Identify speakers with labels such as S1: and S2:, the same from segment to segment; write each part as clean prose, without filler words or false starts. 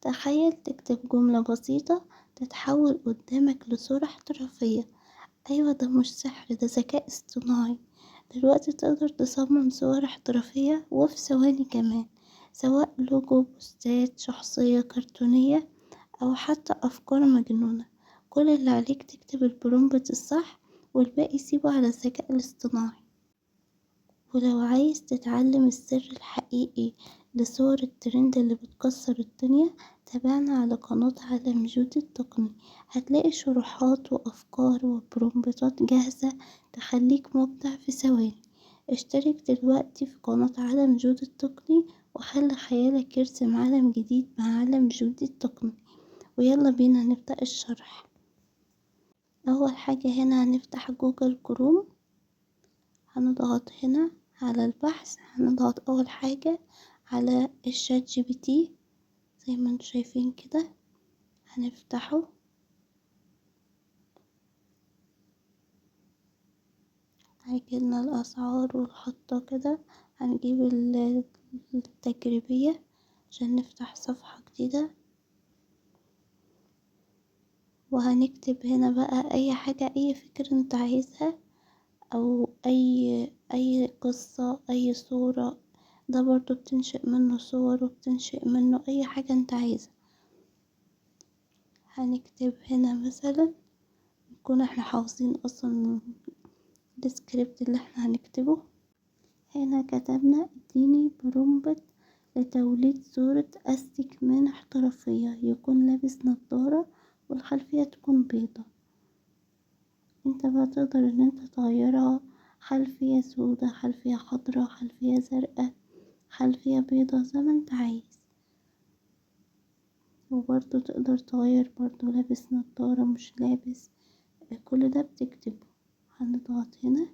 S1: تخيل تكتب جملة بسيطة تتحول قدامك لصورة احترافية. أيوة، ده مش سحر، ده ذكاء اصطناعي. دلوقتي تقدر تصمم صور احترافية وفي ثواني كمان، سواء لوجو، بوستات شخصية كرتونية، أو حتى أفكار مجنونة. كل اللي عليك تكتب البرومبت الصح، والباقي سيبه على الذكاء الاصطناعي. ولو عايز تتعلم السر الحقيقي لصور الترند اللي بتكسر الدنيا، تابعنا على قناة عالم جودة التقني. هتلاقي شروحات وأفكار وبرومبتات جاهزة تخليك مبدع في ثواني. اشترك دلوقتي في قناة عالم جودة التقني، وخلي خيالك يرسم عالم جديد مع عالم جودة التقني. ويلا بينا نبدأ الشرح. أول حاجة هنا هنفتح جوجل كروم، هنضغط هنا على البحث، هنضغط أول حاجة على الشات جي بي تي زي ما انتوا شايفين كده. هنفتحه، هيجيلنا الأسعار والخطة كده. هنجيب التجريبية عشان نفتح صفحة جديدة، وهنكتب هنا بقى أي حاجة، أي فكرة انت عايزها، أو أي قصة، أي صورة. ده برضو بتنشئ منه صور، وبتنشئ منه أي حاجة انت عايزها. هنكتب هنا مثلا، نكون احنا حافظين اصلا السكريبت اللي احنا هنكتبه. هنا كتبنا اديني برومبت لتوليد صورة استيك مان احترافية، يكون لابس نضارة والخلفية تكون بيضة. انت بقى تقدر ان انت تغيرها، خلفية سودة، خلفية خضراء، خلفية زرقاء، خلفية بيضة، زي ما انت عايز. وبرضو تقدر تغير برضو لابس نضارة مش لابس، كل ده بتكتبه. هنضغط هنا،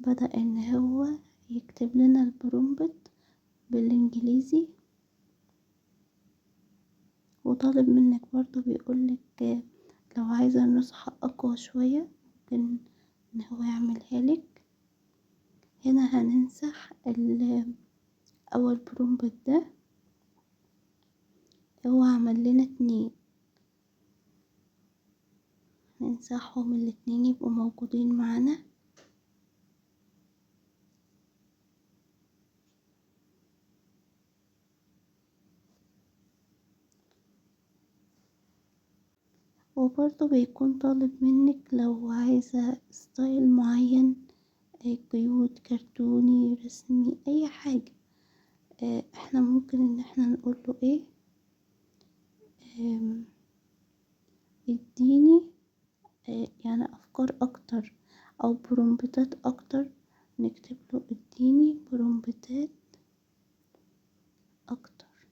S1: بدأ ان هو يكتب لنا البرومبت بالانجليزي. وطالب منك برضو، بيقولك لو عايزة النسخة اقوى شوية ممكن ان هو يعملها لك. هنا هننسخ اول برومبت ده، هو عمل لنا 2، ننسخهم الاتنين يبقوا موجودين معانا. وبرضه بيكون طالب منك لو عايزة ستايل معين، قيود، كرتوني، رسمي، اي حاجة. احنا ممكن ان احنا نقوله ايه، اديني يعني افكار اكتر او برومبتات اكتر. نكتب له اديني برومبتات اكتر،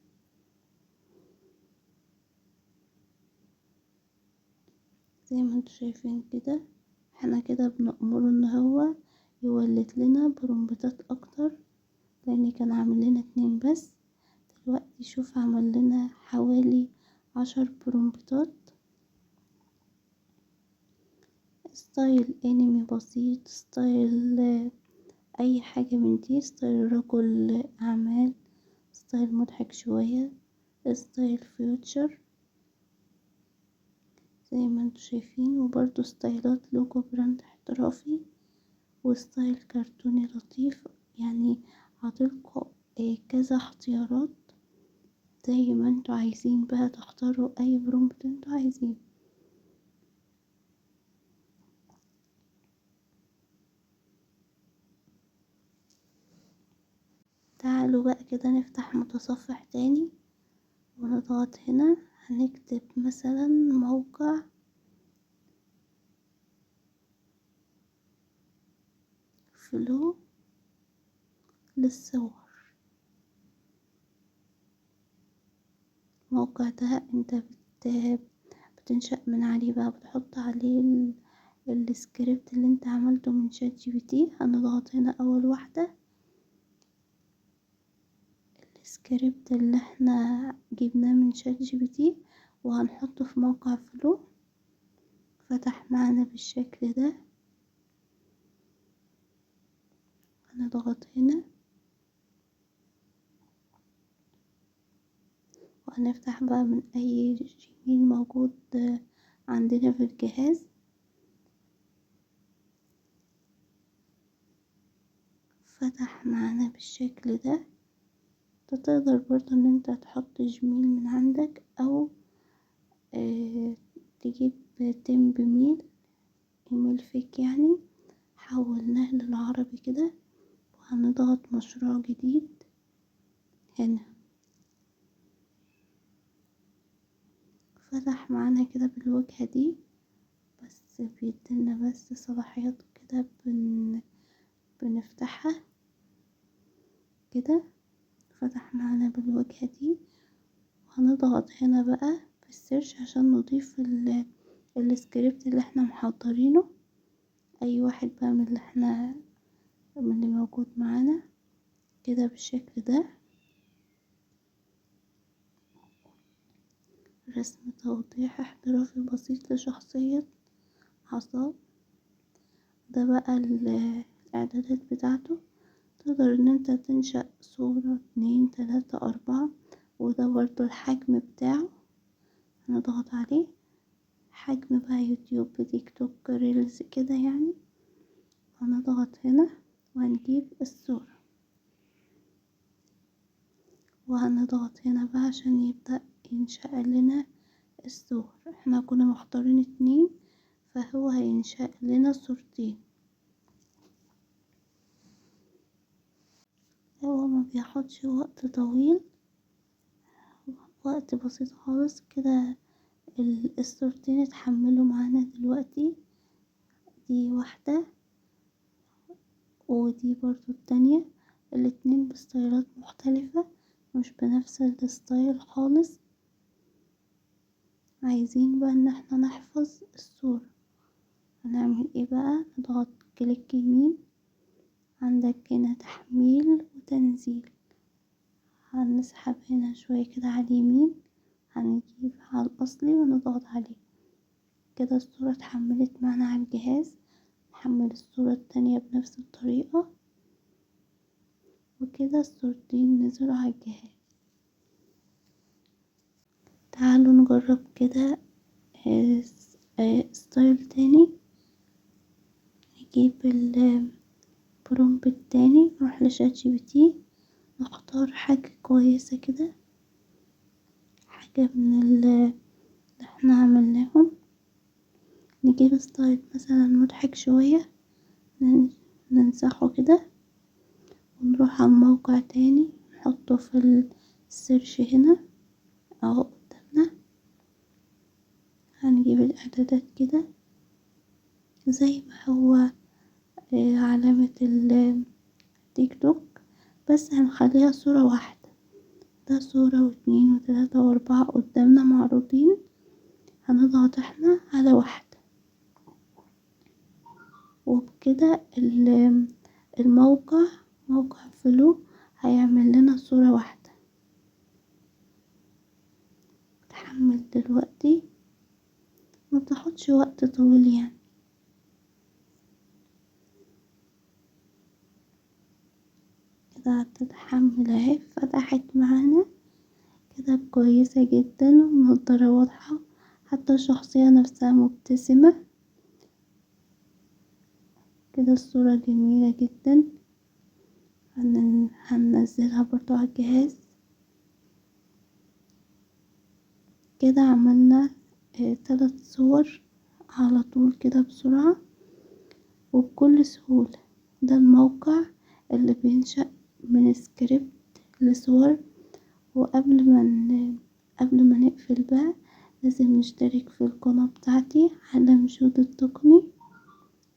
S1: زي ما انتوا شايفين كده. احنا كده بنأمره ان هو يولد لنا برومبتات اكتر، لان كان عامل لنا 2 بس. دلوقتي شوف عمل لنا حوالي 10 برومبتات. ستايل انمي بسيط، ستايل اي حاجة من دي، ستايل رجل اعمال، ستايل مضحك شوية، ستايل فيوتشر زي ما انتوا شايفين. وبرضو ستايلات لوجو براند احترافي، وستايل كرتوني لطيف. يعني عطيلكوا كذا اختيارات، زي ما انتوا عايزين بقى تختاروا اي برومبت انتوا عايزين. تعالوا بقى كده نفتح متصفح تاني، ونضغط هنا. هنكتب مثلا موقع فلو للصور. الموقع ده انت بتنشأ من عليه بقى، بتحط عليه السكريبت اللي انت عملته من شات جي بي تي. هنضغط هنا اول واحدة، السكريبت اللي احنا جبناه من شات جي بي تي، وهنحطه في موقع فلو. فتح معنا بالشكل ده. هنضغط هنا، وهنفتح بقى من اي جيميل موجود عندنا في الجهاز. فتح معانا بالشكل ده. تقدر برضو ان انت تحط جيميل من عندك او تجيب تمب ميل، ايميل فيك يعني، حولناه للعربي كده، وهنضغط مشروع جديد هنا. فتح معانا كده بالواجهة دي، بس بيدينا بس صلاحيات كده بنفتحها كده. فتح معانا بالواجهة دي، وهنضغط هنا بقى في السيرش عشان نضيف السكريبت اللي احنا محضرينه، اي واحد بقى من اللي موجود معانا كده بالشكل ده. رسم توضيح احترافي بسيط لشخصية عصام. ده بقى الاعدادات بتاعته. تقدر ان انت تنشأ صورة 2 3 4، وده برضو الحجم بتاعه. هنضغط عليه، حجم بقى يوتيوب، تيك توك، ريلز كده يعني. هنضغط هنا وهنجيب الصورة، وهنضغط هنا بقى عشان يبدأ ينشأ لنا الصور. احنا كنا مختارين 2، فهو هينشأ لنا صورتين. هو ما بياخدش وقت طويل، وقت بسيط خالص كده. الصورتين اتحملوا معانا دلوقتي، دي واحدة ودي برضو التانية. الاتنين بستايلات مختلفة، مش بنفس الستايل خالص. عايزين بقى ان احنا نحفظ الصورة. هنعمل ايه بقى؟ نضغط كليك يمين، عندك هنا تحميل وتنزيل. هنسحب هنا شوية كده على اليمين، هنجيب على الأصلي ونضغط عليه كده. الصورة اتحملت معنا على الجهاز. نحمل الصورة التانية بنفس الطريقة، وكده الصورتين نزلوا على الجهاز. تعالوا نجرب كده ستايل تاني. نجيب البرومبت التاني، نروح لشات جي بي تي، نختار حاجة كويسة كده، حاجة من اللي احنا عملناهم. نجيب ستايل مثلا مضحك شوية، ننسخه كده، ونروح على الموقع تاني، نحطه في السيرش هنا اهو قدامنا. هنجيب الاعدادات كده زي ما هو علامة التيك توك، بس هنخليها صورة واحدة. ده صورة و2 و3 و4 قدامنا معروضين. هنضغط احنا على واحدة، وبكده موقع فلو هيعمل لنا صورة واحدة. تحمل دلوقتي، ما بتاخدش وقت طويل يعني. كده هتتحمل اهي، فتحت معانا كده كويسة جدا، ومنضرة واضحة، حتى الشخصية نفسها مبتسمة كده. الصورة جميلة جدا. هننزلها برضو على الجهاز. كده عملنا 3 صور على طول كده بسرعة وبكل سهولة. ده الموقع اللي بينشأ من سكريبت لصور. قبل ما نقفل بقى، لازم نشترك في القناة بتاعتي عالم جود التقني.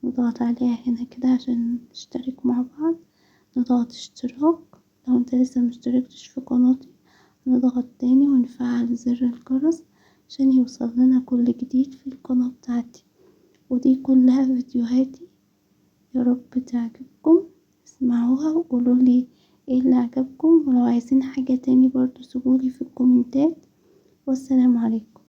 S1: نضغط عليها هنا كده عشان نشترك مع بعض. نضغط اشتراك لو انت لسه مشتركتش في قناتي. نضغط تاني ونفعل زر الجرس عشان يوصل لنا كل جديد في القناة بتاعتي. ودي كلها فيديوهاتي، يا رب تعجبكم. اسمعوها وقولولي ايه اللي عجبكم، ولو عايزين حاجة تاني برضو سيبولي في الكومنتات. والسلام عليكم.